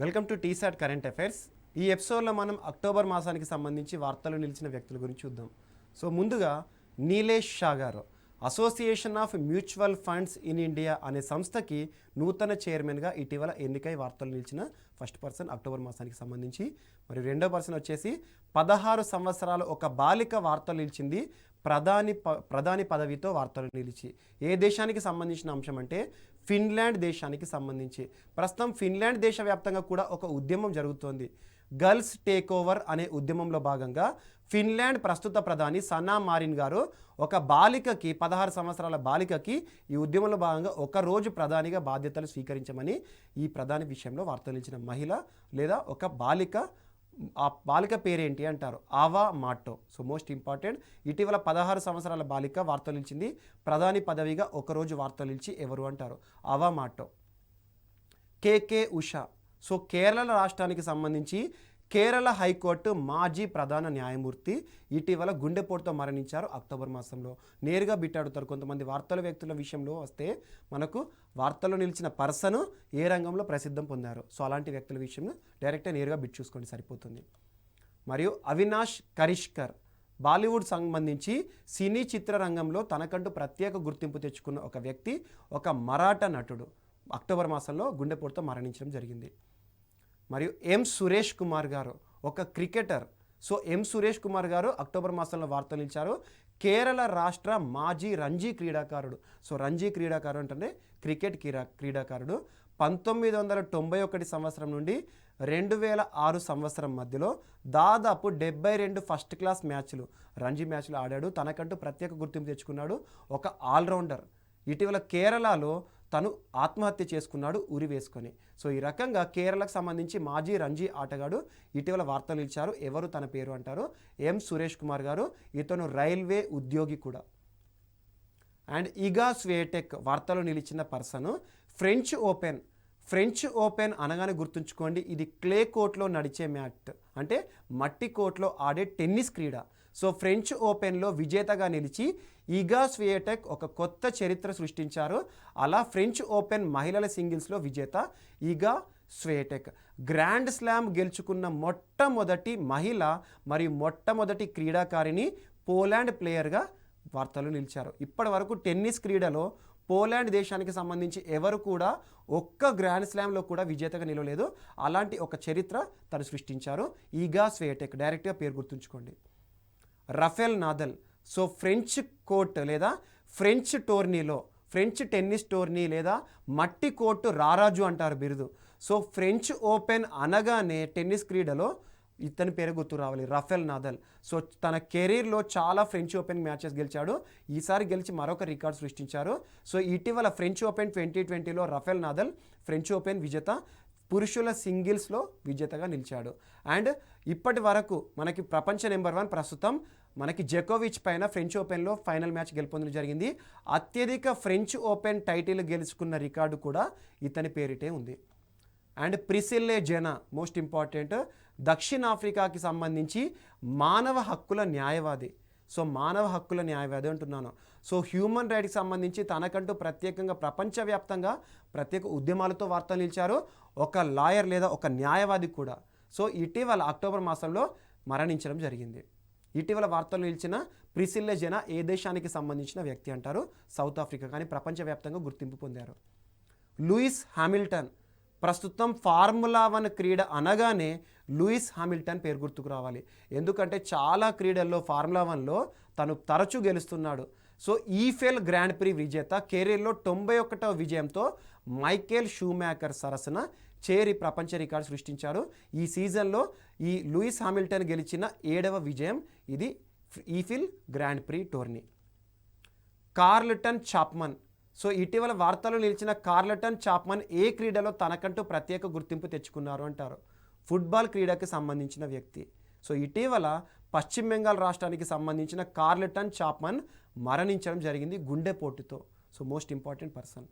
Welcome to T-SAT current affairs. ఈ ఎపిసోడ్లో మనం అక్టోబర్ మాసానికి సంబంధించి వార్తలు నిలిచిన వ్యక్తుల గురించి చూద్దాం. సో ముందుగా నీలేష్ షా గారు association of mutual funds in India అనే సంస్థకి నూతన చైర్మన్గా ఇటీవల ఎన్నికై వార్తలు నిలిచిన ఫస్ట్ పర్సన్ అక్టోబర్ మాసానికి సంబంధించి. మరియు రెండో పర్సన్ వచ్చేసి 16 సంవత్సరాలు ఒక బాలిక వార్తలు నిలిచింది ప్రధాని పదవితో వార్తలు నిలిచి. ఏ దేశానికి సంబంధించిన అంశం అంటే ఫిన్లాండ్ దేశానికి సంబంధించి. ప్రస్తుతం ఫిన్లాండ్ దేశవ్యాప్తంగా కూడా ఒక ఉద్యమం జరుగుతోంది. గర్ల్స్ టేక్ ఓవర్ అనే ఉద్యమంలో భాగంగా ఫిన్లాండ్ ప్రస్తుత ప్రధాని సన్నా మారిన్ గారు ఒక బాలికకి 16 సంవత్సరాల బాలికకి ఈ ఉద్యమంలో భాగంగా ఒక రోజు ప్రధానిగా బాధ్యతలు స్వీకరించమని ఈ ప్రధాని విషయంలో వార్తలు ఇచ్చిన మహిళ లేదా ఒక బాలిక, ఆ బాలిక పేరేంటి అంటారు, ఆవా మాటో. సో మోస్ట్ ఇంపార్టెంట్, ఇటీవల 16 సంవత్సరాల బాలిక వార్తలు నిలిచింది ప్రధాని పదవిగా ఒకరోజు వార్తలు నిలిచి ఎవరు అంటారు, ఆవా మాటో. కేకే ఉషా. సో కేరళ రాష్ట్రానికి సంబంధించి కేరళ హైకోర్టు మాజీ ప్రధాన న్యాయమూర్తి ఇటీవల గుండెపోటుతో మరణించారు అక్టోబర్ మాసంలో. నేరుగా బిట్టాడుతారు కొంతమంది వార్తల వ్యక్తుల విషయంలో వస్తే మనకు వార్తల్లో నిలిచిన పర్సన్ ఏ రంగంలో ప్రసిద్ధం పొందారు. సో అలాంటి వ్యక్తుల విషయంలో డైరెక్ట్గా నేరుగా బిట్ చూసుకోండి సరిపోతుంది. మరియు అవినాష్ కరిష్కర్ బాలీవుడ్ సంబంధించి సినీ చిత్రరంగంలో తనకంటూ ప్రత్యేక గుర్తింపు తెచ్చుకున్న ఒక వ్యక్తి, ఒక మరాఠా నటుడు అక్టోబర్ మాసంలో గుండెపోటుతో మరణించడం జరిగింది. మరియు ఎం సురేష్ కుమార్ గారు ఒక క్రికెటర్. సో ఎం సురేష్ కుమార్ గారు అక్టోబర్ మాసంలో వార్తలు ఇచ్చారు. కేరళ రాష్ట్ర మాజీ రంజీ క్రీడాకారుడు. సో రంజీ క్రీడాకారుడు అంటే క్రికెట్ క్రీడాకారుడు. 1991 సంవత్సరం నుండి 2006 సంవత్సరం మధ్యలో దాదాపు 72 ఫస్ట్ క్లాస్ మ్యాచ్లు, రంజీ మ్యాచ్లు ఆడాడు. తనకంటూ ప్రత్యేక గుర్తింపు తెచ్చుకున్నాడు. ఒక ఆల్రౌండర్. ఇటీవల కేరళలో తను ఆత్మహత్య చేసుకున్నాడు ఉరి వేసుకొని. సో ఈ రకంగా కేరళకు సంబంధించి మాజీ రంజీ ఆటగాడు ఇటీవల వార్తలు ఇచ్చారు. ఎవరు తన పేరు అంటారు, ఎం సురేష్ కుమార్ గారు. ఇతను రైల్వే ఉద్యోగి కూడా. అండ్ ఇగా స్వేటెక్ వార్తలు నిలిచిన పర్సన్ ఫ్రెంచ్ ఓపెన్ అనగానే గుర్తుంచుకోండి, ఇది క్లే కోర్ట్లో నడిచే మ్యాట్, అంటే మట్టి కోర్ట్లో ఆడే టెన్నిస్ క్రీడ. సో ఫ్రెంచ్ ఓపెన్లో విజేతగా నిలిచి ఇగా స్వియాటెక్ ఒక కొత్త చరిత్ర సృష్టించారు. అలా ఫ్రెంచ్ ఓపెన్ మహిళల సింగిల్స్లో విజేత ఇగా స్వియాటెక్. గ్రాండ్ స్లామ్ గెలుచుకున్న మొట్టమొదటి మహిళ మరియు మొట్టమొదటి క్రీడాకారిణి, పోలాండ్ ప్లేయర్గా వార్తలు నిలిచారు. ఇప్పటి వరకు టెన్నిస్ క్రీడలో పోలాండ్ దేశానికి సంబంధించి ఎవరు కూడా ఒక్క గ్రాండ్ స్లామ్లో కూడా విజేతగా నిలవలేదు. అలాంటి ఒక చరిత్ర తను సృష్టించారు ఇగా స్వియాటెక్. డైరెక్ట్గా పేరు గుర్తుంచుకోండి. Rafael Nadal. So French court లేదా ఫ్రెంచ్ టోర్నీలో, ఫ్రెంచ్ టెన్నిస్ టోర్నీ లేదా మట్టి కోర్టు రారాజు అంటారు బిరుదు. సో ఫ్రెంచ్ ఓపెన్ అనగానే టెన్నిస్ క్రీడలో ఇతని పేరు గుర్తు రావాలి, రఫెల్ నాదల్. సో తన కెరీర్లో చాలా ఫ్రెంచ్ ఓపెన్ మ్యాచెస్ గెలిచాడు. ఈసారి గెలిచి మరొక రికార్డ్ సృష్టించారు. సో ఇటీవల ఫ్రెంచ్ ఓపెన్ 2020లో రఫెల్ నాదల్ ఫ్రెంచ్ ఓపెన్ విజేత, పురుషుల సింగిల్స్లో విజేతగా నిలిచాడు. అండ్ ఇప్పటి వరకు మనకి ప్రపంచ నెంబర్ 1 ప్రస్తుతం మనకి జకోవిచ్ పైన ఫ్రెంచ్ ఓపెన్లో ఫైనల్ మ్యాచ్ గెలుపొందడం జరిగింది. అత్యధిక ఫ్రెంచ్ ఓపెన్ టైటిల్ గెలుచుకున్న రికార్డు కూడా ఇతని పేరిటే ఉంది. అండ్ ప్రిసిల్లే జెనా మోస్ట్ ఇంపార్టెంట్, దక్షిణాఫ్రికాకి సంబంధించి మానవ హక్కుల న్యాయవాది. సో మానవ హక్కుల న్యాయవాది అంటున్నాను. సో హ్యూమన్ రైట్స్కి సంబంధించి తనకంటూ ప్రత్యేకంగా ప్రపంచవ్యాప్తంగా ప్రత్యేక ఉద్యమాలతో వార్తలు నిలిచారు. ఒక లాయర్ లేదా ఒక న్యాయవాది కూడా. సో ఇటీవల అక్టోబర్ మాసంలో మరణించడం జరిగింది. ఇటీవల వార్తలు నిలిచిన ప్రిసిల్లే జెనా ఏ దేశానికి సంబంధించిన వ్యక్తి అంటారు, సౌత్ ఆఫ్రికా, కానీ ప్రపంచవ్యాప్తంగా గుర్తింపు పొందారు. Lewis Hamilton. ప్రస్తుతం ఫార్ములా 1 క్రీడ అనగానే లూయిస్ హామిల్టన్ పేరు గుర్తుకు రావాలి. ఎందుకంటే చాలా క్రీడల్లో ఫార్ములా 1లో తను తరచూ గెలుస్తున్నాడు. సో ఈఫెల్ గ్రాండ్ ప్రీ విజేత, కెరీర్లో 91వ విజయంతో మైకేల్ షూమాకర్ సరసన చేరి ప్రపంచ రికార్డు సృష్టించారు. ఈ సీజన్లో ఈ లూయిస్ హామిల్టన్ గెలిచిన 7వ విజయం ఇది Eiffel grand pre tourney. Carlton Chapman. So ఇటీవల వార్తలు నిలిచిన కార్ల్టన్ చాప్మన్ ఏ క్రీడలో తనకంటూ ప్రత్యేక గుర్తింపు తెచ్చుకున్నారు అంటారు, ఫుట్బాల్ క్రీడకి సంబంధించిన వ్యక్తి. సో ఇటీవల పశ్చిమ బెంగాల్ రాష్ట్రానికి సంబంధించిన కార్ల్టన్ చాప్మన్ మరణించడం జరిగింది గుండెపోటుతో. So most important person.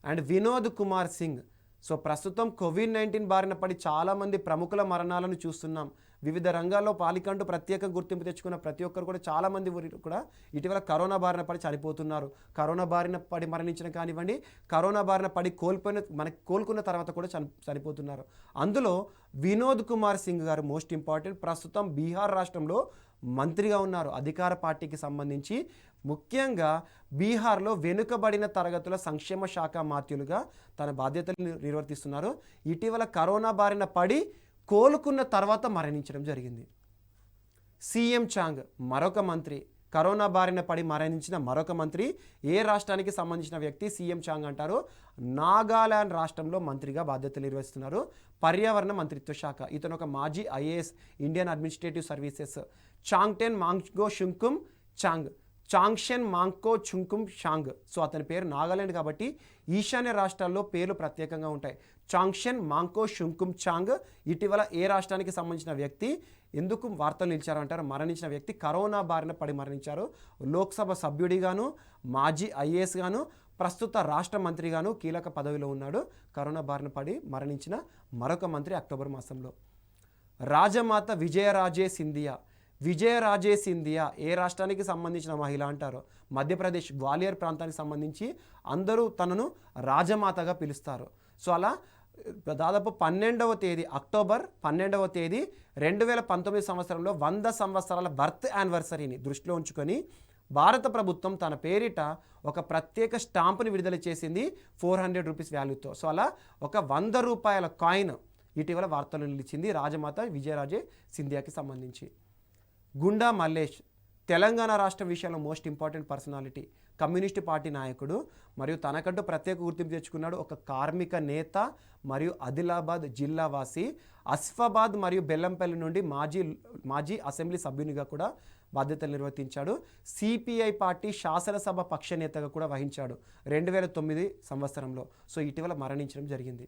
And Vinod Kumar Singh. So ప్రస్తుతం కోవిడ్-19 బారిన పడి చాలామంది ప్రముఖుల మరణాలను చూస్తున్నాం. వివిధ రంగాల్లో పాలికంటూ ప్రత్యేక గుర్తింపు తెచ్చుకున్న ప్రతి ఒక్కరు కూడా చాలామంది కూడా ఇటీవల కరోనా బారిన పడి చనిపోతున్నారు. కరోనా బారిన పడి మరణించిన కానివ్వండి, కరోనా బారిన పడి కోలుకున్న తర్వాత కూడా చనిపోతున్నారు. అందులో వినోద్ కుమార్ సింగ్ గారు మోస్ట్ ఇంపార్టెంట్. ప్రస్తుతం బీహార్ రాష్ట్రంలో మంత్రిగా ఉన్నారు. అధికార పార్టీకి సంబంధించి ముఖ్యంగా బీహార్లో వెనుకబడిన తరగతుల సంక్షేమ శాఖ మాత్యులుగా తన బాధ్యతలు నిర్వర్తిస్తున్నారు. ఇటీవల కరోనా బారిన పడి కోలుకున్న తర్వాత మరణించడం జరిగింది. సీఎం చాంగ్ మరొక మంత్రి, కరోనా బారిన పడి మరణించిన మరొక మంత్రి. ఏ రాష్ట్రానికి సంబంధించిన వ్యక్తి సీఎం చాంగ్ అంటారు? నాగాలాండ్ రాష్ట్రంలో మంత్రిగా బాధ్యతలు నిర్వహిస్తున్నారు. పర్యావరణ మంత్రిత్వ శాఖ. ఇతను ఒక మాజీ ఐఏఎస్, ఇండియన్ అడ్మినిస్ట్రేటివ్ సర్వీసెస్. చాంగ్టెన్ మాంగ్కో చుంకుమ్ చాంగ్, చాంగ్షెన్ మాంగ్కో చుంకుమ్ చాంగ్. సో అతని పేరు నాగాలాండ్ కాబట్టి ఈశాన్య రాష్ట్రాల్లో పేర్లు ప్రత్యేకంగా ఉంటాయి. చాంగ్షెన్ మాంగ్కో చుంకుమ్ చాంగ్ ఇటీవల ఏ రాష్ట్రానికి సంబంధించిన వ్యక్తి, ఎందుకు వార్తలు నిలిచారు అంటారు? మరణించిన వ్యక్తి కరోనా బారిన పడి మరణించారు. లోక్సభ సభ్యుడిగాను, మాజీ ఐఏఎస్ గాను, ప్రస్తుత రాష్ట్ర మంత్రిగాను కీలక పదవిలో ఉన్నాడు. కరోనా బారిన పడి మరణించిన మరొక మంత్రి అక్టోబర్ మాసంలో. రాజమాత విజయరాజే సింధియా. విజయరాజే సింధియా ఏ రాష్ట్రానికి సంబంధించిన మహిళ అంటారు? మధ్యప్రదేశ్ గ్వాలియర్ ప్రాంతానికి సంబంధించి అందరూ తనను రాజమాతగా పిలుస్తారు. సో అలా దాదాపు 12వ తేదీ అక్టోబర్ 12వ తేదీ 2019 సంవత్సరంలో 100 సంవత్సరాల బర్త్ యానివర్సరీని దృష్టిలో ఉంచుకొని భారత ప్రభుత్వం తన పేరిట ఒక ప్రత్యేక స్టాంపుని విడుదల చేసింది 400 రూపీస్ వాల్యూతో. సో అలా ఒక 100 రూపాయల కాయిన్ ఇటీవల వార్తలు నిలిచింది రాజమాత విజయరాజే సింధియాకి సంబంధించి. గుండా మల్లేష్ తెలంగాణ రాష్ట్ర విషయంలో most important personality. Communist party నాయకుడు మరియు తనకంటూ ప్రత్యేక గుర్తింపు తెచ్చుకున్నాడు. ఒక కార్మిక నేత మరియు ఆదిలాబాద్ జిల్లా వాసి. అస్ఫాబాద్ మరియు బెల్లంపల్లి నుండి మాజీ అసెంబ్లీ సభ్యునిగా కూడా బాధ్యతలు నిర్వర్తించాడు. సిపిఐ పార్టీ శాసనసభ పక్ష నేతగా కూడా వహించాడు 2009 సంవత్సరంలో. సో ఇటీవల మరణించడం జరిగింది.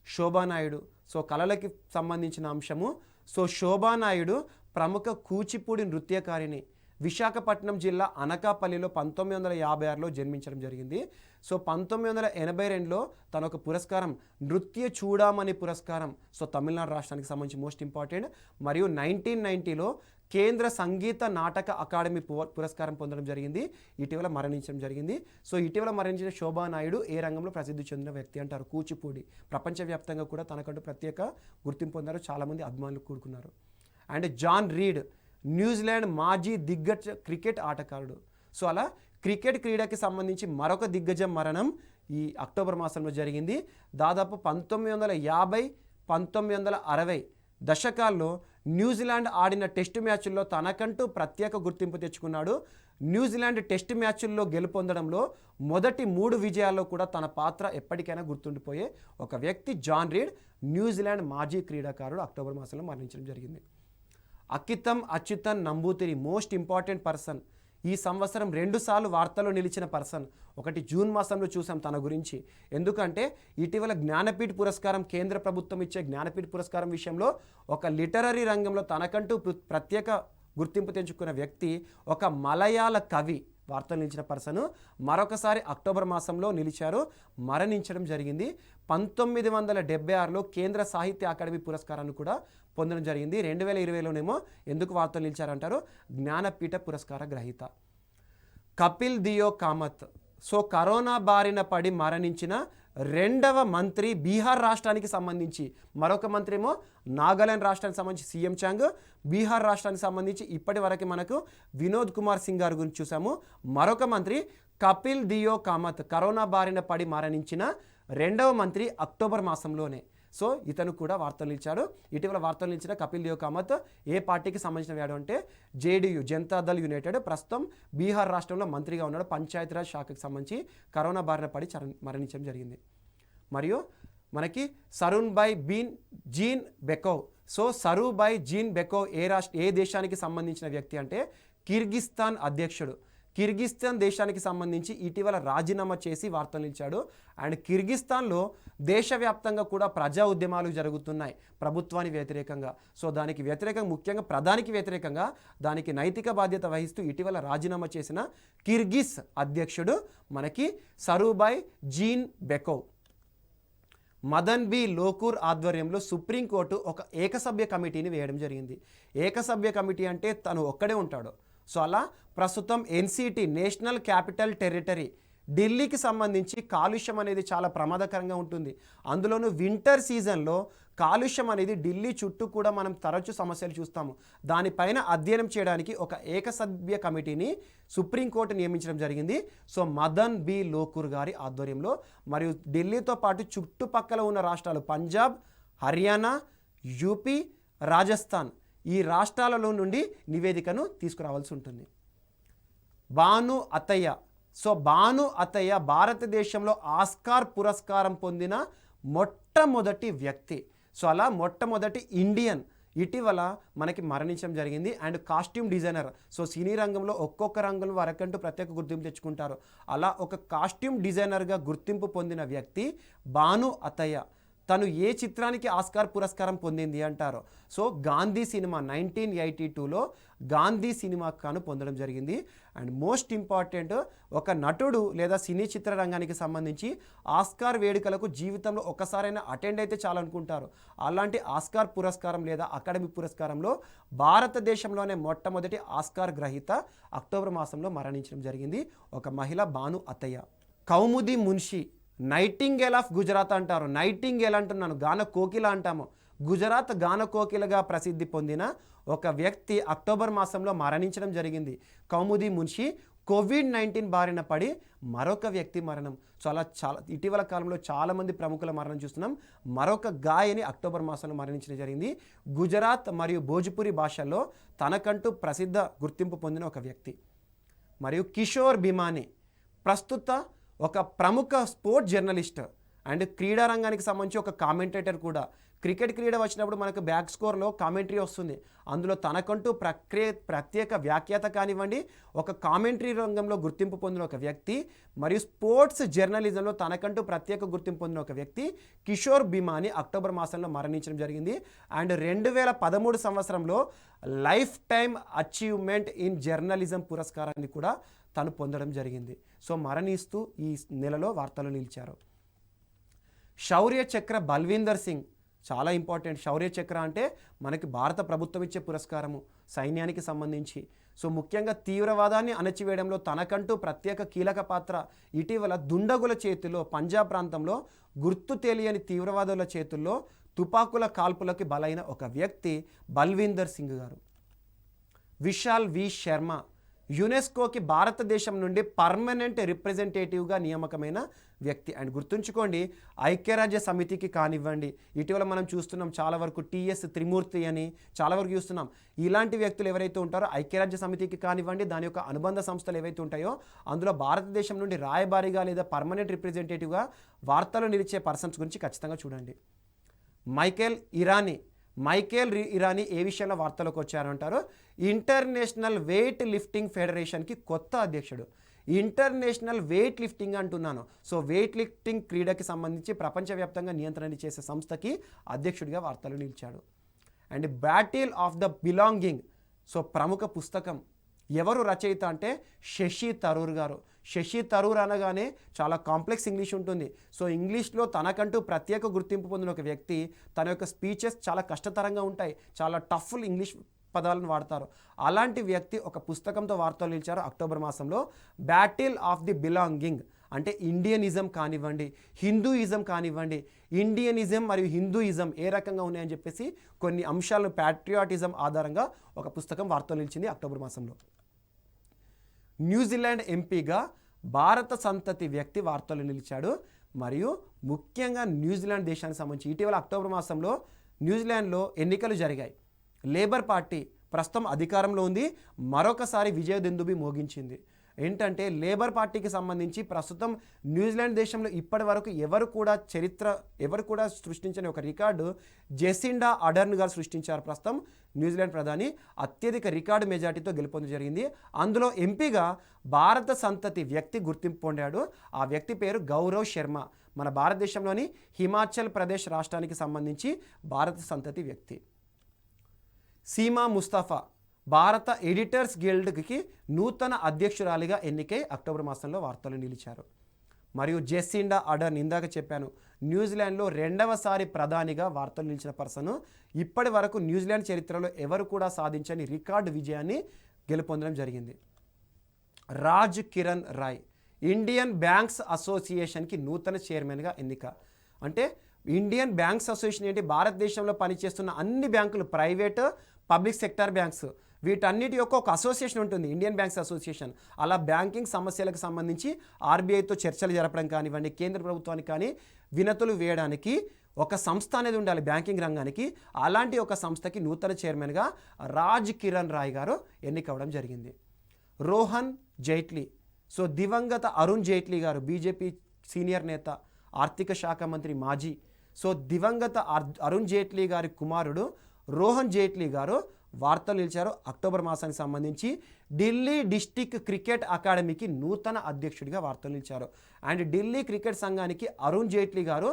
శోభానాయుడు. సో కళలకి సంబంధించిన అంశము. సో శోభానాయుడు ప్రముఖ కూచిపూడి నృత్యకారిణి. విశాఖపట్నం జిల్లా అనకాపల్లిలో 1956లో జన్మించడం జరిగింది. సో 1982లో తన ఒక పురస్కారం నృత్య చూడామణి పురస్కారం, సో తమిళనాడు రాష్ట్రానికి సంబంధించి మోస్ట్ ఇంపార్టెంట్. మరియు 1990లో కేంద్ర సంగీత నాటక అకాడమీ పురస్కారం పొందడం జరిగింది. ఇటీవల మరణించడం జరిగింది. సో ఇటీవల మరణించిన శోభానాయుడు ఏ రంగంలో ప్రసిద్ధి చెందిన వ్యక్తి అంటారు? కూచిపూడి. ప్రపంచవ్యాప్తంగా కూడా తనకంటూ ప్రత్యేక గుర్తింపు పొందారు. చాలామంది అభిమానులు కూడుకున్నారు. అండ్ జాన్ రీడ్ న్యూజిలాండ్ మాజీ దిగ్గజ క్రికెట్ ఆటగాడు. సో అలా క్రికెట్ క్రీడకి సంబంధించి మరొక దిగ్గజం మరణం ఈ అక్టోబర్ మాసంలో జరిగింది. దాదాపు 1950, 1960 దశకాల్లో న్యూజిలాండ్ ఆడిన టెస్టు మ్యాచ్ల్లో తనకంటూ ప్రత్యేక గుర్తింపు తెచ్చుకున్నాడు. న్యూజిలాండ్ టెస్టు మ్యాచ్ల్లో గెలుపొందడంలో మొదటి 3 విజయాల్లో కూడా తన పాత్ర ఎప్పటికైనా గుర్తుండిపోయే ఒక వ్యక్తి జాన్ రీడ్, న్యూజిలాండ్ మాజీ క్రీడాకారుడు. అక్టోబర్ మాసంలో మరణించడం జరిగింది. Achuthan Namboothiri most important person. ఈ సంవత్సరం 2 సార్లు వార్తల్లో నిలిచిన పర్సన్. ఒకటి జూన్ మాసంలో చూసాం తన గురించి. ఎందుకంటే ఇటీవల జ్ఞానపీఠ్ పురస్కారం, కేంద్ర ప్రభుత్వం ఇచ్చే జ్ఞానపీఠ్ పురస్కారం విషయంలో ఒక లిటరరీ రంగంలో తనకంటూ ప్రత్యేక గుర్తింపు తెచ్చుకున్న వ్యక్తి, ఒక మలయాళ కవి. వార్తలు నిలిచిన పర్సన్ మరొకసారి అక్టోబర్ మాసంలో నిలిచారు, మరణించడం జరిగింది. 1976లో కేంద్ర సాహిత్య అకాడమీ పురస్కారాన్ని కూడా పొందడం జరిగింది. 2020లోనేమో ఎందుకు వార్తలు నిలిచారంటారు? జ్ఞానపీఠ పురస్కార గ్రహీత. కపిల్ దియో కామత్. సో కరోనా బారిన పడి మరణించిన 2వ మంత్రి బీహార్ రాష్ట్రానికి సంబంధించి. మరొక మంత్రి ఏమో నాగాలాండ్ రాష్ట్రానికి సంబంధించి సీఎం చాంగ్. బీహార్ రాష్ట్రానికి సంబంధించి ఇప్పటి వరకు మనకు వినోద్ కుమార్ సింగ్ గారి గురించి చూసాము. మరొక మంత్రి కపిల్ దియో కామత్ కరోనా బారిన పడి మరణించిన 2వ మంత్రి అక్టోబర్ మాసంలోనే. సో ఇతను కూడా వార్తలు నిలిచాడు. ఇటీవల వార్తలు నిలిచిన కపిల్ దేవ్ కామత్ ఏ పార్టీకి సంబంధించిన వాడు అంటే జేడీయూ, జనతాదళ్ యునైటెడ్. ప్రస్తుతం బీహార్ రాష్ట్రంలో మంత్రిగా ఉన్నాడు. పంచాయతీరాజ్ శాఖకు సంబంధించి కరోనా బారిన పడి మరణించడం జరిగింది. మరియు మనకి సరూన్భాయ్ జీన్ బెకోవ్. సో సరూభాయ్ జీన్ బెకోవ్ ఏ దేశానికి సంబంధించిన వ్యక్తి అంటే కిర్గిస్తాన్ అధ్యక్షుడు. కిర్గిస్తాన్ దేశానికి సంబంధించి ఇటీవల రాజీనామా చేసి వార్తలు నిలిచాడు. అండ్ కిర్గిస్తాన్లో దేశవ్యాప్తంగా కూడా ప్రజా ఉద్యమాలు జరుగుతున్నాయి ప్రభుత్వానికి వ్యతిరేకంగా. సో దానికి వ్యతిరేకంగా, ముఖ్యంగా ప్రధానికి వ్యతిరేకంగా దానికి నైతిక బాధ్యత వహిస్తూ ఇటీవల రాజీనామా చేసిన కిర్గిస్ అధ్యక్షుడు మనకి సరూభాయ్ జీన్ బెకోవ్. మదన్ బి లోకూర్ ఆధ్వర్యంలో సుప్రీంకోర్టు ఒక ఏకసభ్య కమిటీని వేయడం జరిగింది. ఏకసభ్య కమిటీ అంటే తను ఒక్కడే ఉంటాడు. సో అలా ప్రస్తుతం ఎన్సిటి నేషనల్ క్యాపిటల్ టెరిటరీ ఢిల్లీకి సంబంధించి కాలుష్యం అనేది చాలా ప్రమాదకరంగా ఉంటుంది. అందులోనూ వింటర్ సీజన్లో కాలుష్యం అనేది ఢిల్లీ చుట్టూ కూడా మనం తరచూ సమస్యలు చూస్తాము. దానిపైన అధ్యయనం చేయడానికి ఒక ఏకసభ్య కమిటీని సుప్రీంకోర్టు నియమించడం జరిగింది. సో మదన్ బి లోకూర్ గారి ఆధ్వర్యంలో మరియు ఢిల్లీతో పాటు చుట్టుపక్కల ఉన్న రాష్ట్రాలు పంజాబ్, హర్యానా, యూపీ, రాజస్థాన్ ఈ రాష్ట్రాలలో నుండి నివేదికను తీసుకురావాల్సి ఉంటుంది. భాను అత్తయ్య. సో భాను అత్తయ్య భారతదేశంలో ఆస్కార్ పురస్కారం పొందిన మొట్టమొదటి వ్యక్తి. సో అలా మొట్టమొదటి ఇండియన్ ఇటీవల మనకి మరణించడం జరిగింది. And costume designer. సో సినీ రంగంలో ఒక్కొక్క రంగంలో వరకంటూ ప్రత్యేక గుర్తింపు తెచ్చుకుంటారు. అలా ఒక కాస్ట్యూమ్ డిజైనర్గా గుర్తింపు పొందిన వ్యక్తి భాను అత్తయ్య. తను ఏ చిత్రానికి ఆస్కార్ పురస్కారం పొందింది అంటారు. సో గాంధీ సినిమా 1982లో గాంధీ సినిమా కాను పొందడం జరిగింది. అండ్ మోస్ట్ ఇంపార్టెంట్, ఒక నటుడు లేదా సినీ చిత్ర రంగానికి సంబంధించి ఆస్కార్ వేడుకలకు జీవితంలో ఒకసారైనా అటెండ్ అయితే చాలనుకుంటారు. అలాంటి ఆస్కార్ పురస్కారం లేదా అకాడమీ పురస్కారంలో భారతదేశంలోనే మొట్టమొదటి ఆస్కార్ గ్రహీత అక్టోబర్ మాసంలో మరణించడం జరిగింది. ఒక మహిళ భాను అత్తయ్య. కౌముది మున్షి. నైటింగేల్ ఆఫ్ గుజరాత్ అంటారు. నైటింగేల్ అంటున్నాను, గాన కోకిల అంటాము. గుజరాత్ గాన కోకిలగా ప్రసిద్ధి పొందిన ఒక వ్యక్తి అక్టోబర్ మాసంలో మరణించడం జరిగింది. కౌముది మున్షి కోవిడ్-19 బారిన పడి మరొక వ్యక్తి మరణం. చాలా ఇటీవల కాలంలో చాలామంది ప్రముఖుల మరణం చూస్తున్నాం. మరొక గాయని అక్టోబర్ మాసంలో మరణించడం జరిగింది. గుజరాత్ మరియు భోజ్పురి భాషల్లో తనకంటూ ప్రసిద్ధ గుర్తింపు పొందిన ఒక వ్యక్తి. మరియు కిషోర్ బిమానీ ప్రస్తుత ఒక ప్రముఖ స్పోర్ట్స్ జర్నలిస్ట్ అండ్ క్రీడా రంగానికి సంబంధించి ఒక కామెంటేటర్ కూడా. క్రికెట్ క్రీడ వచ్చినప్పుడు మనకు బ్యాక్ స్కోర్లో కామెంటరీ వస్తుంది. అందులో తనకంటూ ప్రత్యేక వ్యాఖ్యాత కానివ్వండి, ఒక కామెంటరీ రంగంలో గుర్తింపు పొందిన ఒక వ్యక్తి మరియు స్పోర్ట్స్ జర్నలిజంలో తనకంటూ ప్రత్యేక గుర్తింపు పొందిన ఒక వ్యక్తి కిషోర్ బిమానీ అక్టోబర్ మాసంలో మరణించడం జరిగింది. అండ్ 2013 సంవత్సరంలో life time achievement in journalism పురస్కారాన్ని కూడా తను పొందడం జరిగింది. సో మరణిస్తూ ఈ నెలలో వార్తలు నిలిచారు. శౌర్య చక్ర బల్వీందర్ సింగ్ చాలా ఇంపార్టెంట్. శౌర్య చక్ర అంటే మనకి భారత ప్రభుత్వం ఇచ్చే పురస్కారము సైన్యానికి సంబంధించి. సో ముఖ్యంగా తీవ్రవాదాన్ని అణచివేయడంలో తనకంటూ ప్రత్యేక కీలక పాత్ర. ఇటీవల దుండగుల చేతుల్లో పంజాబ్ ప్రాంతంలో గుర్తు తెలియని తీవ్రవాదుల చేతుల్లో తుపాకుల కాల్పులకి బలైన ఒక వ్యక్తి బల్వీందర్ సింగ్ గారు. విశాల్ వి శర్మ యునెస్కోకి భారతదేశం నుండి పర్మనెంట్ రిప్రజెంటేటివ్గా నియామకమైన వ్యక్తి. అండ్ గుర్తుంచుకోండి, ఐక్యరాజ్య సమితికి కానివ్వండి, ఇటీవల మనం చూస్తున్నాం చాలా వరకు టిఎస్ త్రిమూర్తి అని చాలా వరకు చూస్తున్నాం. ఇలాంటి వ్యక్తులు ఎవరైతే ఉంటారో ఐక్యరాజ్య సమితికి కానివ్వండి, దాని యొక్క అనుబంధ సంస్థలు ఏవైతే ఉంటాయో అందులో భారతదేశం నుండి రాయబారిగా లేదా పర్మనెంట్ రిప్రజెంటేటివ్గా వార్తలు నిలిచే పర్సన్స్ గురించి ఖచ్చితంగా చూడండి. మైకేల్ ఇరానీ ఏ విషయంలో వార్తలోకి వచ్చారంటారు? ఇంటర్నేషనల్ వెయిట్ లిఫ్టింగ్ ఫెడరేషన్కి కొత్త అధ్యక్షుడు. ఇంటర్నేషనల్ వెయిట్ లిఫ్టింగ్ అంటున్నాను. సో వెయిట్ లిఫ్టింగ్ క్రీడకి సంబంధించి ప్రపంచవ్యాప్తంగా నియంత్రణ చేసే సంస్థకి అధ్యక్షుడిగా వార్తలు నిలిచాడు. And battle of the belonging. So ప్రముఖ పుస్తకం ఎవరు రచయిత అంటే శశి థరూర్ గారు. శశి థరూర్ అనగానే చాలా కాంప్లెక్స్ ఇంగ్లీష్ ఉంటుంది. సో ఇంగ్లీష్లో తనకంటూ ప్రత్యేక గుర్తింపు పొందిన ఒక వ్యక్తి. తన యొక్క స్పీచెస్ చాలా కష్టతరంగా ఉంటాయి, చాలా టఫ్ ఇంగ్లీష్ పదాలను వాడతారు. అలాంటి వ్యక్తి ఒక పుస్తకంతో వార్తలు నిలిచారు అక్టోబర్ మాసంలో. బ్యాటిల్ ఆఫ్ ది బిలాంగింగ్ అంటే ఇండియనిజం కానివ్వండి, హిందూయిజం కానివ్వండి, ఇండియనిజం మరియు హిందూయిజం ఏ రకంగా ఉన్నాయని చెప్పేసి కొన్ని అంశాలను ప్యాట్రియాటిజం ఆధారంగా ఒక పుస్తకం వార్తలు నిలిచింది అక్టోబర్ మాసంలో. న్యూజిలాండ్ ఎంపీగా భారత సంతతి వ్యక్తి వార్తలు నిలిచాడు. మరియు ముఖ్యంగా న్యూజిలాండ్ దేశానికి సంబంధించి ఇటీవల అక్టోబర్ మాసంలో న్యూజిలాండ్లో ఎన్నికలు జరిగాయి. లేబర్ పార్టీ ప్రస్తుతం అధికారంలో ఉంది. మరొకసారి విజయదుందుభి మోగించింది. ఏంటంటే లేబర్ పార్టీకి సంబంధించి ప్రస్తుతం న్యూజిలాండ్ దేశంలో ఇప్పటి వరకు ఎవరు కూడా సృష్టించని ఒక రికార్డు జెసిండా అడర్న్ గారు సృష్టించారు. ప్రస్తుతం న్యూజిలాండ్ ప్రధాని అత్యధిక రికార్డు మెజార్టీతో గెలుపొందడం జరిగింది. అందులో ఎంపీగా భారత సంతతి వ్యక్తి గుర్తింపు పొందాడు. ఆ వ్యక్తి పేరు గౌరవ్ శర్మ. మన భారతదేశంలోని హిమాచల్ ప్రదేశ్ రాష్ట్రానికి సంబంధించి భారత సంతతి వ్యక్తి. సీమా ముస్తఫా భారత ఎడిటర్స్ గిల్డ్కి నూతన అధ్యక్షురాలిగా ఎన్నికై అక్టోబర్ మాసంలో వార్తలు నిలిచారు. మరియు జెస్సిండా అర్డర్న్ ఇందాక చెప్పాను, న్యూజిలాండ్లో రెండవసారి ప్రధానిగా వార్తలు నిలిచిన పర్సన్. ఇప్పటి వరకు న్యూజిలాండ్ చరిత్రలో ఎవరు కూడా సాధించని రికార్డు విజయాన్ని గెలుపొందడం జరిగింది. రాజ్ కిరణ్ రాయ్ ఇండియన్ బ్యాంక్స్ అసోసియేషన్కి నూతన చైర్మన్గా ఎన్నిక. అంటే ఇండియన్ బ్యాంక్స్ అసోసియేషన్ ఏంటి, భారతదేశంలో పనిచేస్తున్న అన్ని బ్యాంకులు, ప్రైవేట్ పబ్లిక్ సెక్టార్ బ్యాంక్స్, వీటన్నిటి యొక్క ఒక అసోసియేషన్ ఉంటుంది, ఇండియన్ బ్యాంక్స్ అసోసియేషన్. అలా బ్యాంకింగ్ సమస్యలకు సంబంధించి ఆర్బీఐతో చర్చలు జరపడం కానివ్వండి, కేంద్ర ప్రభుత్వానికి కానీ వినతులు వేయడానికి ఒక సంస్థ అనేది ఉండాలి బ్యాంకింగ్ రంగానికి. అలాంటి ఒక సంస్థకి నూతన చైర్మన్గా రాజ్ కిరణ్ రాయ్ గారు ఎన్నికవడం జరిగింది. రోహన్ జైట్లీ, సో దివంగత అరుణ్ జైట్లీ గారు బీజేపీ సీనియర్ నేత, ఆర్థిక శాఖ మంత్రి మాజీ. సో దివంగత అరుణ్ జైట్లీ గారి కుమారుడు రోహన్ జైట్లీ గారు వార్తలు నిలిచారు. అక్టోబర్ మాసానికి సంబంధించి ఢిల్లీ డిస్టిక్ క్రికెట్ అకాడమీకి నూతన అధ్యక్షుడిగా వార్తలు నిలిచారు. అండ్ ఢిల్లీ క్రికెట్ సంఘానికి అరుణ్ జైట్లీ గారు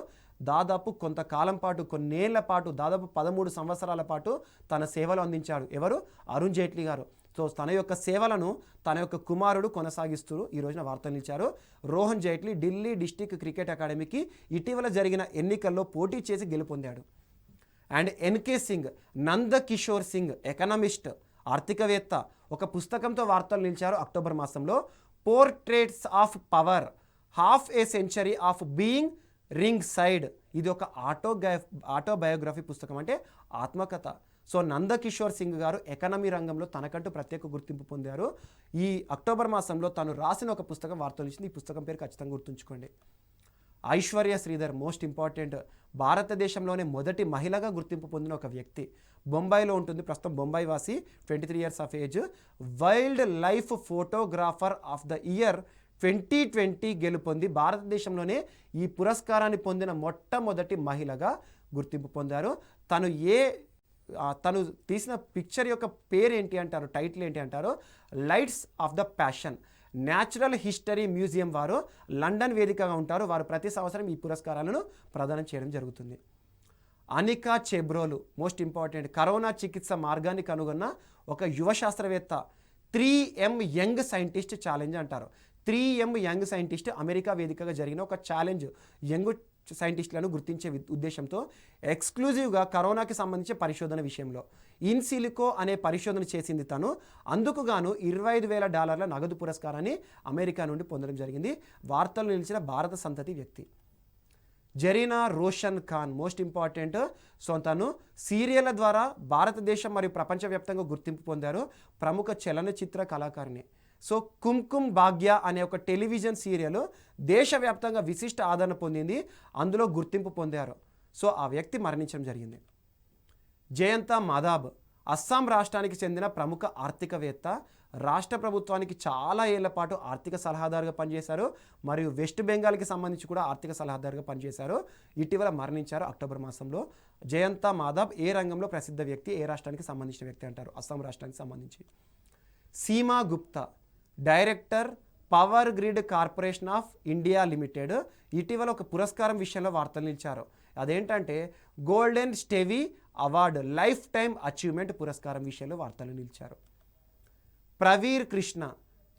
దాదాపు కొంతకాలం పాటు, కొన్నేళ్ల పాటు, దాదాపు 13 సంవత్సరాల పాటు తన సేవలు అందించాడు. ఎవరు? అరుణ్ జైట్లీ గారు. సో తన యొక్క సేవలను తన యొక్క కుమారుడు కొనసాగిస్తూ ఈ రోజున వార్తలు నిలిచారు. రోహన్ జైట్లీ ఢిల్లీ డిస్టిక్ క్రికెట్ అకాడమీకి ఇటీవల జరిగిన ఎన్నికల్లో పోటీ చేసి గెలుపొందాడు. And NK Singh, Nanda Kishore Singh, economist, ఆర్థికవేత్త, ఒక పుస్తకంతో వార్తలు నిలిచారు అక్టోబర్ మాసంలో. Portraits of power, half a century of being ring side. ఇది ఒక ఆటోబయోగ్రఫీ పుస్తకం, అంటే ఆత్మకథ. సో నందకిషోర్ సింగ్ గారు ఎకానమీ రంగంలో తనకంటూ ప్రత్యేక గుర్తింపు పొందారు. ఈ అక్టోబర్ మాసంలో తను రాసిన ఒక పుస్తకం వార్తలు ఇచ్చింది. ఈ పుస్తకం పేరు ఖచ్చితంగా గుర్తుంచుకోండి. ఐశ్వర్య శ్రీధర్, మోస్ట్ ఇంపార్టెంట్, భారతదేశంలోనే మొదటి మహిళగా గుర్తింపు పొందిన ఒక వ్యక్తి. బొంబాయిలో ఉంటుంది, ప్రస్తుతం బొంబాయి వాసి, 23 years of age. Wild life photographer of the year 2020 గెలుపొంది భారతదేశంలోనే ఈ పురస్కారాన్ని పొందిన మొట్టమొదటి మహిళగా గుర్తింపు పొందారు. తను తీసిన పిక్చర్ యొక్క పేరు ఏంటి అంటారు, టైటిల్ ఏంటి అంటారు, lights off the passion. Natural history museum వారు లండన్ వేదికగా ఉంటారు. వారు ప్రతి సంవత్సరం ఈ పురస్కారాలను ప్రదానం చేయడం జరుగుతుంది. Anika Chebrolu, most important, corona చికిత్స మార్గాన్ని కనుగొన్న ఒక యువ శాస్త్రవేత్త. 3M యంగ్ సైంటిస్ట్ ఛాలెంజ్ అంటారు. 3M యంగ్ సైంటిస్ట్ అమెరికా వేదికగా జరిగిన ఒక ఛాలెంజ్, యంగ్ సైంటిస్టులను గుర్తించే ఉద్దేశంతో ఎక్స్క్లూజివ్గా కరోనాకి సంబంధించిన పరిశోధన విషయంలో ఇన్సిలికో అనే పరిశోధన చేసింది తను. అందుకు గాను $25,000 నగదు పురస్కారాన్ని అమెరికా నుండి పొందడం జరిగింది. వార్తలు నిలిచిన భారత సంతతి వ్యక్తి. Zarina Roshan Khan, most important, so తను సీరియళ్ల ద్వారా భారతదేశం మరియు ప్రపంచవ్యాప్తంగా గుర్తింపు పొందారు. ప్రముఖ చలనచిత్ర కళాకారిణి. సో కుంకుమ్ భాగ్య అనే ఒక టెలివిజన్ సీరియల్ దేశవ్యాప్తంగా విశిష్ట ఆదరణ పొందింది, అందులో గుర్తింపు పొందారు. సో ఆ వ్యక్తి మరణించడం జరిగింది. జయంత మాధాబ్, అస్సాం రాష్ట్రానికి చెందిన ప్రముఖ ఆర్థికవేత్త, రాష్ట్ర ప్రభుత్వానికి చాలా ఏళ్ల పాటు ఆర్థిక సలహాదారుగా పనిచేశారు మరియు వెస్ట్ బెంగాల్కి సంబంధించి కూడా ఆర్థిక సలహాదారుగా పనిచేశారు. ఇటీవల మరణించారు అక్టోబర్ మాసంలో. జయంత మాధాబ్ ఏ రంగంలో ప్రసిద్ధ వ్యక్తి, ఏ రాష్ట్రానికి సంబంధించిన వ్యక్తి అంటారు? అస్సాం రాష్ట్రానికి సంబంధించి. Seema Gupta, director, power grid corporation of India limited, ఇటీవల ఒక పురస్కారం విషయంలో వార్తలు నిలిచారు. అదేంటంటే golden Stevie award, lifetime achievement పురస్కారం విషయంలో వార్తలు నిలిచారు. Praveer Krishna,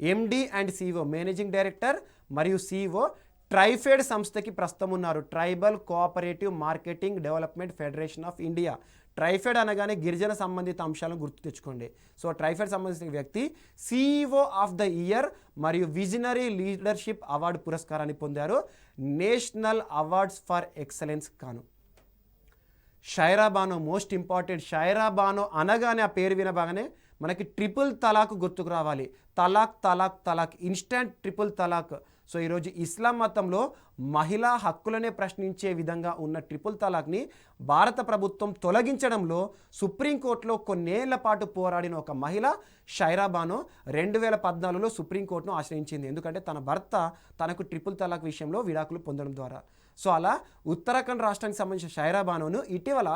MD and CEO, managing director మరియు సిఇఓ, ట్రైఫెడ్ సంస్థకి ప్రస్తుతం ఉన్నారు. Tribal cooperative marketing development federation of India. TRIFED అనగానే గిరిజన సంబంధిత అంశాలను గుర్తు తెచ్చుకోండి. సో ట్రైఫెడ్ సంబంధించిన వ్యక్తి సిఇఓ ఆఫ్ ద ఇయర్ మరియు విజనరీ లీడర్షిప్ అవార్డు పురస్కారాన్ని పొందారు. నేషనల్ అవార్డ్స్ ఫర్ ఎక్సలెన్స్ కాను. షైరా బానో, మోస్ట్ ఇంపార్టెంట్, షైరా బానో అనగానే, ఆ పేరు వినబాగానే మనకి ట్రిపుల్ తలాక్ గుర్తుకు రావాలి. తలాక్ తలాక్ తలాక్, ఇన్స్టంట్ ట్రిపుల్ తలాక్. సో ఈరోజు ఇస్లాం మతంలో మహిళా హక్కులనే ప్రశ్నించే విధంగా ఉన్న ట్రిపుల్ తలాక్ని భారత ప్రభుత్వం తొలగించడంలో సుప్రీంకోర్టులో కొన్నేళ్ల పాటు పోరాడిన ఒక మహిళ షైరా బానో 2014లో సుప్రీంకోర్టును ఆశ్రయించింది. ఎందుకంటే తన భర్త తనకు ట్రిపుల్ తలాక్ విషయంలో విడాకులు పొందడం ద్వారా. సో అలా ఉత్తరాఖండ్ రాష్ట్రానికి సంబంధించిన షైరా బానోను ఇటీవల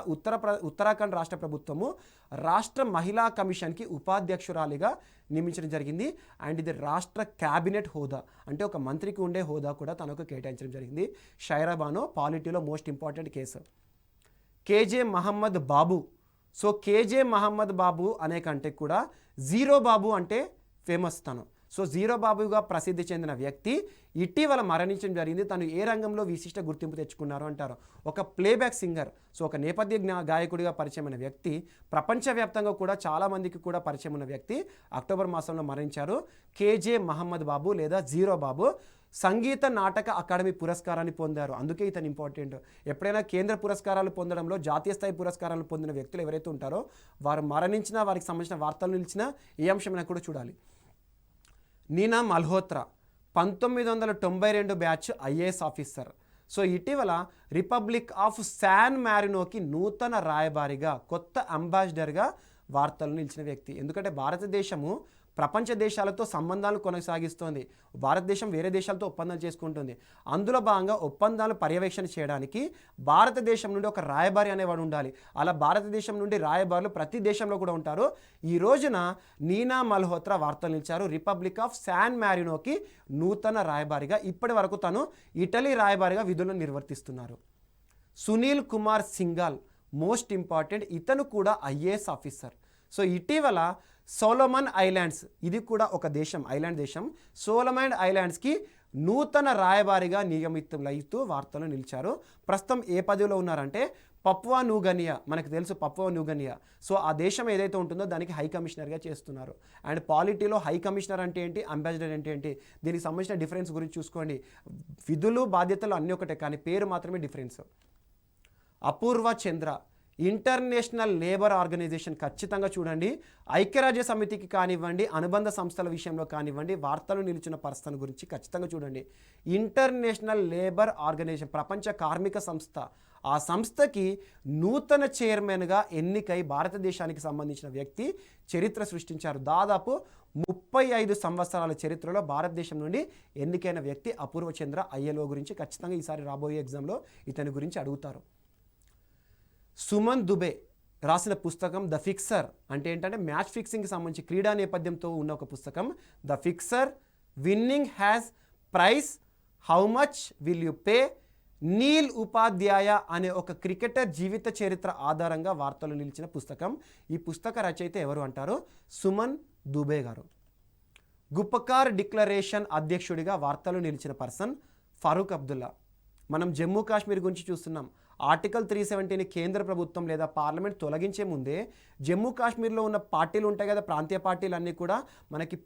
ఉత్తరాఖండ్ రాష్ట్ర ప్రభుత్వము రాష్ట్ర మహిళా కమిషన్కి ఉపాధ్యక్షురాలిగా నియమించడం జరిగింది. అండ్ ఇది రాష్ట్ర క్యాబినెట్ హోదా, అంటే ఒక మంత్రికి ఉండే హోదా కూడా తనకు కేటాయించడం జరిగింది. షైరా బానో పాలిటీలో most important case. KJ Mohammed Babu, so KJ Mohammed Babu అనే కంటే కూడా జీరో బాబు అంటే ఫేమస్ తను. సో జీరో బాబుగా ప్రసిద్ధి చెందిన వ్యక్తి ఇటీవల మరణించడం జరిగింది. తను ఏ రంగంలో విశిష్ట గుర్తింపు తెచ్చుకున్నారు అంటారు. ఒక ప్లేబ్యాక్ సింగర్, సో ఒక నేపథ్య గాయకుడిగా పరిచయమైన వ్యక్తి, ప్రపంచవ్యాప్తంగా కూడా చాలామందికి కూడా పరిచయం ఉన్న వ్యక్తి అక్టోబర్ మాసంలో మరణించారు. కేజే మహమ్మద్ బాబు లేదా జీరో బాబు సంగీత నాటక అకాడమీ పురస్కారాన్ని పొందారు. అందుకే ఇతను ఇంపార్టెంట్. ఎప్పుడైనా కేంద్ర పురస్కారాలు పొందడంలో జాతీయ స్థాయి పురస్కారాలు పొందిన వ్యక్తులు ఎవరైతే ఉంటారో వారు మరణించినా, వారికి సంబంధించిన వార్తలు నిలిచినా ఏ అంశమైనా కూడా చూడాలి. Neena Malhotra 1992 batch IAS officer. So ఇటీవల రిపబ్లిక్ ఆఫ్ శాన్ మారినోకి నూతన రాయబారిగా, కొత్త అంబాసిడర్గా వార్తలు నిలిచిన వ్యక్తి. ఎందుకంటే భారతదేశము ప్రపంచ దేశాలతో సంబంధాలు కొనసాగిస్తోంది. భారతదేశం వేరే దేశాలతో ఒప్పందాలు చేసుకుంటుంది. అందులో భాగంగా ఒప్పందాలు పర్యవేక్షణ చేయడానికి భారతదేశం నుండి ఒక రాయబారి అనేవాడు ఉండాలి. అలా భారతదేశం నుండి రాయబారులు ప్రతి దేశంలో కూడా ఉంటారు. ఈ రోజున నీనా మల్హోత్రా వార్తలు నిలిచారు. రిపబ్లిక్ ఆఫ్ శాన్ మారినోకి నూతన రాయబారిగా, ఇప్పటి వరకు తను ఇటలీ రాయబారిగా విధులను నిర్వర్తిస్తున్నారు. సునీల్ కుమార్ సింఘాల్ మోస్ట్ ఇంపార్టెంట్, ఇతను కూడా ఐఏఎస్ ఆఫీసర్. సో ఇటీవల సోలమన్ ఐలాండ్స్, ఇది కూడా ఒక దేశం, ఐలాండ్ దేశం, సోలమన్ ఐలాండ్స్కి నూతన రాయబారిగా నియమితులైతూ వార్తలు నిలిచారు. ప్రస్తుతం ఏ పదవిలో ఉన్నారంటే పపువా న్యూగినియా, మనకు తెలుసు పపువా న్యూగినియా. సో ఆ దేశం ఏదైతే ఉంటుందో దానికి హై కమిషనర్గా చేస్తున్నారు. అండ్ పాలిటీలో హై కమిషనర్ అంటే ఏంటి, అంబాసిడర్ అంటే ఏంటి, దీనికి సంబంధించిన డిఫరెన్స్ గురించి చూసుకోండి. విధులు బాధ్యతలు అన్నీ ఒకటే, కానీ పేరు మాత్రమే difference. Apurva Chandra international labour organisation, ఖచ్చితంగా చూడండి. ఐక్యరాజ్య సమితికి కానివ్వండి, అనుబంధ సంస్థల విషయంలో కానివ్వండి, వార్తలు నిలిచిన పర్సన్ గురించి ఖచ్చితంగా చూడండి. ఇంటర్నేషనల్ లేబర్ ఆర్గనైజేషన్, ప్రపంచ కార్మిక సంస్థ, ఆ సంస్థకి నూతన చైర్మన్గా ఎన్నికై భారతదేశానికి సంబంధించిన వ్యక్తి చరిత్ర సృష్టించారు. దాదాపు 35 సంవత్సరాల చరిత్రలో భారతదేశం నుండి ఎన్నికైన వ్యక్తి అపూర్వ చంద్ర. ఐఎల్ఓ గురించి ఖచ్చితంగా ఈసారి రాబోయే ఎగ్జామ్లో ఇతని గురించి అడుగుతారు. సుమన్ దుబే రాసిన పుస్తకం ద ఫిక్సర్, అంటే ఏంటంటే మ్యాచ్ ఫిక్సింగ్కి సంబంధించి క్రీడా నేపథ్యంతో ఉన్న ఒక పుస్తకం. The fixer, winning has prize, how much will you pay, Neel Upadhyay అనే ఒక క్రికెటర్ జీవిత చరిత్ర ఆధారంగా వార్తలు నిలిచిన పుస్తకం. ఈ పుస్తక రచయిత ఎవరు అంటారు, సుమన్ దుబే గారు. గుపకార్ డిక్లరేషన్ అధ్యక్షుడిగా వార్తలు నిలిచిన పర్సన్ ఫరూక్ అబ్దుల్లా. మనం జమ్మూ కాశ్మీర్ గురించి చూస్తున్నాం. ఆర్టికల్ 370ని కేంద్ర ప్రభుత్వం లేదా పార్లమెంట్ తొలగించే ముందే జమ్మూ కాశ్మీర్లో ఉన్న పార్టీలు ఉంటాయి కదా, ప్రాంతీయ పార్టీలు అన్నీ కూడా, మనకి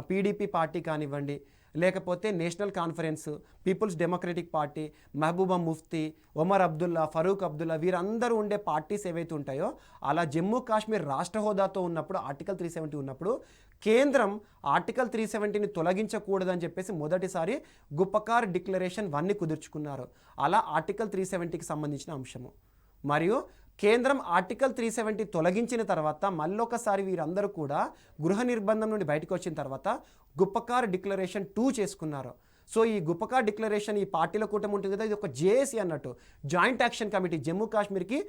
పీడీపీ పార్టీ కానివ్వండి, లేకపోతే National Conference, Peoples Democratic Party, Mehbooba Mufti, Omar Abdullah, Farooq Abdullah, వీరందరూ ఉండే పార్టీస్ ఏవైతే ఉంటాయో, అలా జమ్మూ కాశ్మీర్ రాష్ట్ర హోదాతో ఉన్నప్పుడు, ఆర్టికల్ 370 ఉన్నప్పుడు కేంద్రం ఆర్టికల్ 370ని తొలగించకూడదని చెప్పేసి మొదటిసారి గుపకార్ డిక్లరేషన్ 1ని కుదుర్చుకున్నారు. అలా ఆర్టికల్ 370కి సంబంధించిన అంశము. మరియు కేంద్రం ఆర్టికల్ 370 తొలగించిన తర్వాత మళ్ళొకసారి వీరందరూ కూడా గృహ నిర్బంధం నుండి బయటకు వచ్చిన తర్వాత గుపకార్ డిక్లరేషన్ 2 చేసుకున్నారు. సో ఈ గుపకార్ డిక్లరేషన్, ఈ పార్టీల కూటమి ఉంటుంది కదా, ఇది ఒక జేఏసీ అన్నట్టు, జాయింట్ యాక్షన్ కమిటీ. జమ్మూ కాశ్మీర్కి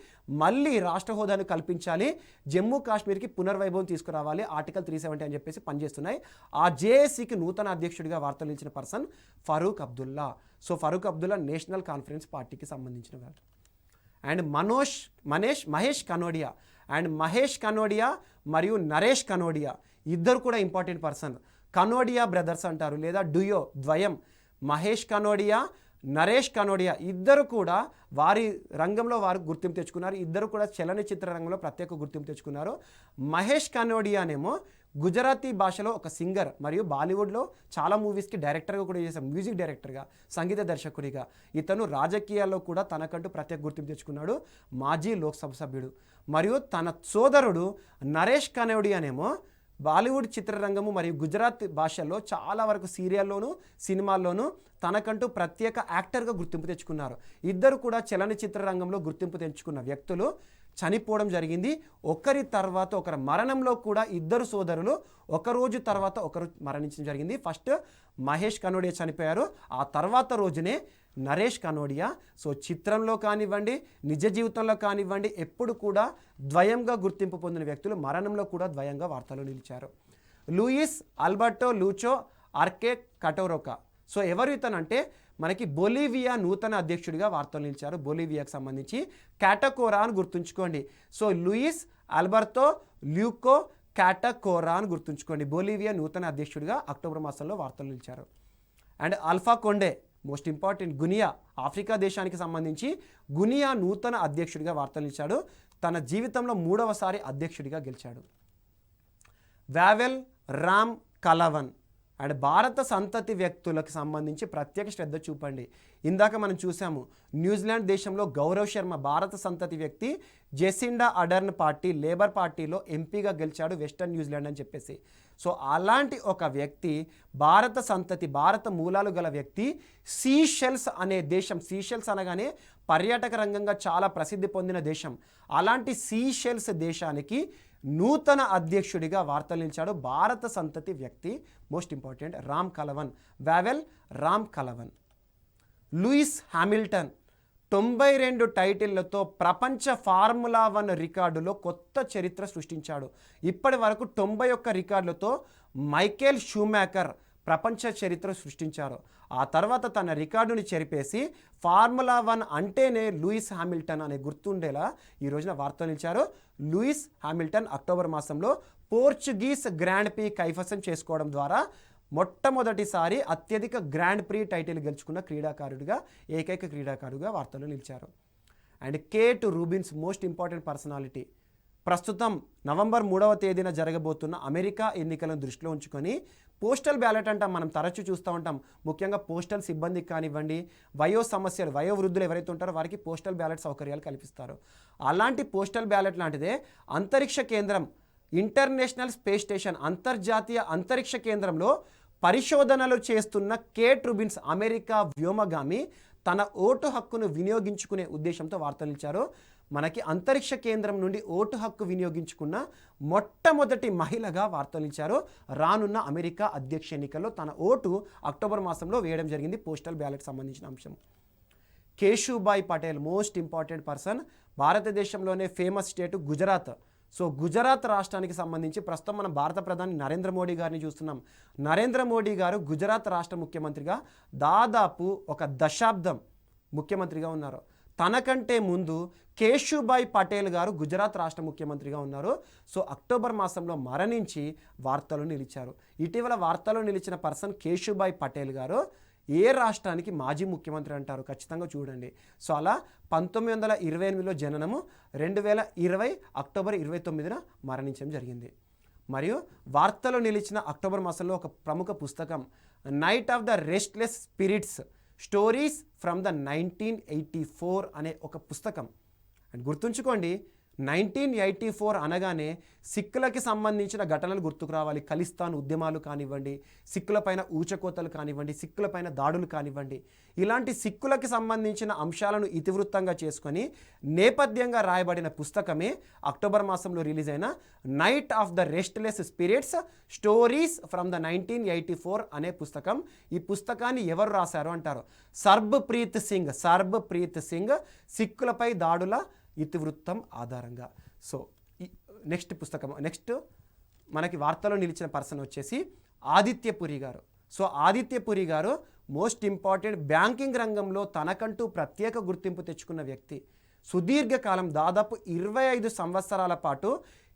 మళ్ళీ రాష్ట్ర హోదాను కల్పించాలి, జమ్మూ కాశ్మీర్కి పునర్వైభవం తీసుకురావాలి, ఆర్టికల్ 370 అని చెప్పేసి పనిచేస్తున్నాయి. ఆ జేఏసీకి నూతన అధ్యక్షుడిగా వార్తలు ఇచ్చిన person Farooq Abdullah. So Farooq Abdullah national conference పార్టీకి సంబంధించిన వారు. అండ్ మహేష్ కనోడియా, అండ్ మహేష్ కనోడియా మరియు నరేష్ కనోడియా ఇద్దరు కూడా ఇంపార్టెంట్ పర్సన్. కనోడియా బ్రదర్స్ అంటారు, లేదా డుయో, ద్వయం. మహేష్ కనోడియా, నరేష్ కనోడియా ఇద్దరు కూడా వారి రంగంలో వారు గుర్తింపు తెచ్చుకున్నారు. ఇద్దరు కూడా చలనచిత్ర రంగంలో ప్రత్యేక గుర్తింపు తెచ్చుకున్నారు. మహేష్ కనోడియానేమో గుజరాతీ భాషలో ఒక సింగర్, మరియు బాలీవుడ్లో చాలా మూవీస్కి డైరెక్టర్గా కూడా చేశారు, మ్యూజిక్ డైరెక్టర్గా, సంగీత దర్శకుడిగా. ఇతను రాజకీయాల్లో కూడా తనకంటూ ప్రత్యేక గుర్తింపు తెచ్చుకున్నాడు, మాజీ లోక్సభ సభ్యుడు. మరియు తన సోదరుడు నరేష్ కనోడియానేమో బాలీవుడ్ చిత్రరంగము మరియు గుజరాత్ భాషల్లో చాలా వరకు సీరియల్లోనూ సినిమాల్లోనూ తనకంటూ ప్రత్యేక యాక్టర్గా గుర్తింపు తెచ్చుకున్నారు. ఇద్దరు కూడా చలనచిత్ర రంగంలో గుర్తింపు తెచ్చుకున్న వ్యక్తులు చనిపోవడం జరిగింది. ఒకరి తర్వాత ఒకరి మరణంలో కూడా ఇద్దరు సోదరులు ఒక రోజు తర్వాత ఒకరు మరణించడం జరిగింది. ఫస్ట్ మహేష్ కనోడియా చనిపోయారు, ఆ తర్వాత రోజునే నరేష్ కనోడియా. సో చిత్రంలో కానివ్వండి, నిజ జీవితంలో కానివ్వండి, ఎప్పుడు కూడా ద్వయంగా గుర్తింపు పొందిన వ్యక్తులు మరణంలో కూడా ద్వయంగా వార్తలు నిలిచారు. Luis Alberto Lucho Arce Catacora. So ఎవరు ఇతనంటే మనకి బొలీవియా నూతన అధ్యక్షుడిగా వార్తలు నిలిచారు. బొలీవియాకు సంబంధించి క్యాటకోరా అని గుర్తుంచుకోండి. సో లూయిస్ ఆల్బర్టో ల్యూకో క్యాటకోరా అని గుర్తుంచుకోండి. బొలీవియా నూతన అధ్యక్షుడిగా అక్టోబర్ మాసంలో వార్తలు నిలిచారు. And Alpha Conde most important Guinea Africa దేశానికి సంబంధించి గునియా నూతన అధ్యక్షుడిగా వార్తలు నిలిచాడు. తన జీవితంలో 3వసారి అధ్యక్షుడిగా గెలిచాడు. వావెల్ రామ్ కలవన్ అండ్ భారత సంతతి వ్యక్తులకు సంబంధించి ప్రత్యేక శ్రద్ధ చూపండి. ఇందాక మనం చూసాము న్యూజిలాండ్ దేశంలో గౌరవ్ శర్మ భారత సంతతి వ్యక్తి జెసిండా అడర్న్ పార్టీ లేబర్ పార్టీలో ఎంపీగా గెలిచాడు వెస్టర్న్ న్యూజిలాండ్ అని చెప్పేసి. సో అలాంటి ఒక వ్యక్తి భారత సంతతి భారత మూలాలు గల వ్యక్తి సీషెల్స్ అనే దేశం, సీషెల్స్ అనగానే పర్యాటక రంగంగా చాలా ప్రసిద్ధి పొందిన దేశం, అలాంటి సీషెల్స్ దేశానికి నూతన అధ్యక్షుడిగా వార్తలు నిలిచాడు భారత సంతతి వ్యక్తి. Most important Ramkalawan, Wavel Ramkalawan. Lewis Hamilton 92 టైటిళ్లతో ప్రపంచ ఫార్ములా 1 రికార్డులో కొత్త చరిత్ర సృష్టించాడు. ఇప్పటి వరకు 91 రికార్డులతో మైకేల్ షూమాకర్ ప్రపంచ చరిత్ర సృష్టించారు. ఆ తర్వాత తన రికార్డుని చెరిపేసి ఫార్ములా 1 అంటేనే లూయిస్ హామిల్టన్ అనే గుర్తుండేలా ఈ రోజున వార్తలు నిలిచారు. లూయిస్ హామిల్టన్ అక్టోబర్ మాసంలో పోర్చుగీస్ గ్రాండ్ ప్రీ కైవసం చేసుకోవడం ద్వారా మొట్టమొదటిసారి అత్యధిక గ్రాండ్ ప్రీ టైటిల్ గెలుచుకున్న ఏకైక క్రీడాకారుడిగా వార్తలు నిలిచారు. And Kate Rubins most important personality. ప్రస్తుతం నవంబర్ 3వ తేదీన జరగబోతున్న అమెరికా ఎన్నికలను దృష్టిలో ఉంచుకొని పోస్టల్ బ్యాలెట్ అంటాం, మనం తరచూ చూస్తూ ఉంటాం. ముఖ్యంగా పోస్టల్ సిబ్బందికి కానివ్వండి, వయోవృద్ధులు ఎవరైతే ఉంటారో వారికి పోస్టల్ బ్యాలెట్ సౌకర్యాలు కల్పిస్తారు. అలాంటి పోస్టల్ బ్యాలెట్ లాంటిదే అంతరిక్ష కేంద్రం, ఇంటర్నేషనల్ స్పేస్ స్టేషన్ అంతర్జాతీయ అంతరిక్ష కేంద్రంలో పరిశోధనలు చేస్తున్న కేట్ రూబిన్స్ అమెరికా వ్యోమగామి తన ఓటు హక్కును వినియోగించుకునే ఉద్దేశంతో వార్తలు ఇచ్చారు. మనకి అంతరిక్ష కేంద్రం నుండి ఓటు హక్కు వినియోగించుకున్న మొట్టమొదటి మహిళగా వార్తలు ఇచ్చారు. రానున్న అమెరికా అధ్యక్ష ఎన్నికల్లో తన ఓటు అక్టోబర్ మాసంలో వేయడం జరిగింది. పోస్టల్ బ్యాలెట్ సంబంధించిన అంశం. Keshubhai Patel most important person. భారతదేశంలోనే famous state Gujarat. So Gujarat రాష్ట్రానికి సంబంధించి ప్రస్తుతం మనం భారత ప్రధాని నరేంద్ర మోడీ గారిని చూస్తున్నాం. నరేంద్ర మోడీ గారు గుజరాత్ రాష్ట్ర ముఖ్యమంత్రిగా దాదాపు ఒక దశాబ్దం ముఖ్యమంత్రిగా ఉన్నారు. తనకంటే ముందు కేశుభాయ్ పటేల్ గారు గుజరాత్ రాష్ట్ర ముఖ్యమంత్రిగా ఉన్నారు. సో అక్టోబర్ మాసంలో మరణించి వార్తలు నిలిచారు. ఇటీవల వార్తలు నిలిచిన పర్సన్ కేశుభాయ్ పటేల్ గారు ఏ రాష్ట్రానికి మాజీ ముఖ్యమంత్రి అంటారు? ఖచ్చితంగా చూడండి. సో అలా 1928లో జననము, 2020 అక్టోబర్ 29న మరణించడం జరిగింది. మరియు వార్తలు నిలిచిన అక్టోబర్ మాసంలో ఒక ప్రముఖ పుస్తకం knight of the restless spirits stories from the 1984 అనే ఒక పుస్తకం. అండ్ గుర్తుంచుకోండి 1984 అనగానే సిక్కులకి సంబంధించిన ఘటనలు గుర్తుకు రావాలి. ఖలిస్తాన్ ఉద్యమాలు కానివ్వండి, సిక్కులపైన ఊచకోతలు కానివ్వండి, సిక్కులపైన దాడులు కానివ్వండి, ఇలాంటి సిక్కులకి సంబంధించిన అంశాలను ఇతివృత్తంగా చేసుకొని నేపథ్యంగా రాయబడిన పుస్తకమే అక్టోబర్ మాసంలో రిలీజ్ అయిన knight of the restless spirits stories from the 1984 అనే పుస్తకం. ఈ పుస్తకాన్ని ఎవరు రాశారు అంటారు? సర్బ్ప్రీత్ సింగ్ సిక్కులపై దాడుల ఇతివృత్తం ఆధారంగా. సో నెక్స్ట్ మనకి వార్తలో నిలిచిన పర్సన్ వచ్చేసి ఆదిత్యపురి గారు. సో ఆదిత్యపురి గారు మోస్ట్ ఇంపార్టెంట్ బ్యాంకింగ్ రంగంలో తనకంటూ ప్రత్యేక గుర్తింపు తెచ్చుకున్న వ్యక్తి. సుదీర్ఘకాలం దాదాపు 25 సంవత్సరాల పాటు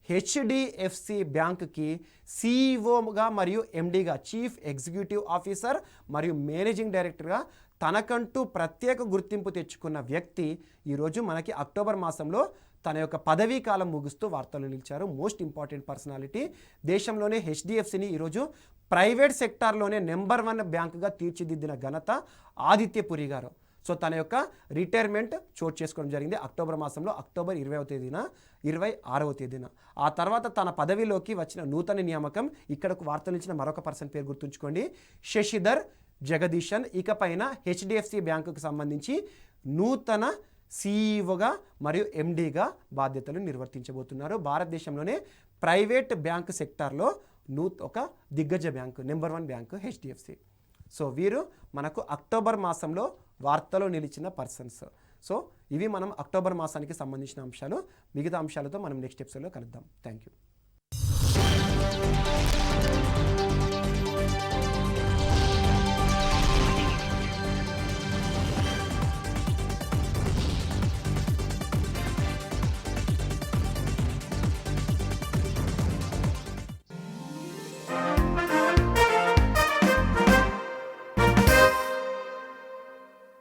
హెచ్డిఎఫ్సి బ్యాంక్కి సిఇఓగా మరియు ఎండిగా చీఫ్ ఎగ్జిక్యూటివ్ ఆఫీసర్ మరియు మేనేజింగ్ డైరెక్టర్గా తనకంటూ ప్రత్యేక గుర్తింపు తెచ్చుకున్న వ్యక్తి ఈరోజు మనకి అక్టోబర్ మాసంలో తన యొక్క పదవీ కాలం ముగుస్తూ వార్తలు నిలిచారు. Most important personality. దేశంలోనే హెచ్డిఎఫ్సిని ఈరోజు ప్రైవేట్ సెక్టార్లోనే నెంబర్ 1 బ్యాంకుగా తీర్చిదిద్దిన ఘనత ఆదిత్యపురి గారు. సో తన యొక్క రిటైర్మెంట్ చోటు చేసుకోవడం జరిగింది అక్టోబర్ మాసంలో అక్టోబర్ 26వ తేదీన. ఆ తర్వాత తన పదవిలోకి వచ్చిన నూతన నియామకం ఇక్కడకు వార్తలు ఇచ్చిన మరొక పర్సన్ పేరు గుర్తుంచుకోండి, శశిధర్ జగదీశన్. ఇకపైన హెచ్డిఎఫ్సి బ్యాంకుకు సంబంధించి నూతన సిఇఓగా మరియు ఎండిగా బాధ్యతలు నిర్వర్తించబోతున్నారు. భారతదేశంలోనే ప్రైవేట్ బ్యాంకు సెక్టార్లో ఒక దిగ్గజ bank, number 1 bank HDFC. So వీరు మనకు అక్టోబర్ మాసంలో వార్తలో నిలిచిన పర్సన్స్. సో ఇవి మనం అక్టోబర్ మాసానికి సంబంధించిన అంశాలు. మిగతా అంశాలతో మనం నెక్స్ట్ ఎపిసోడ్లో కలుద్దాం. Thank you.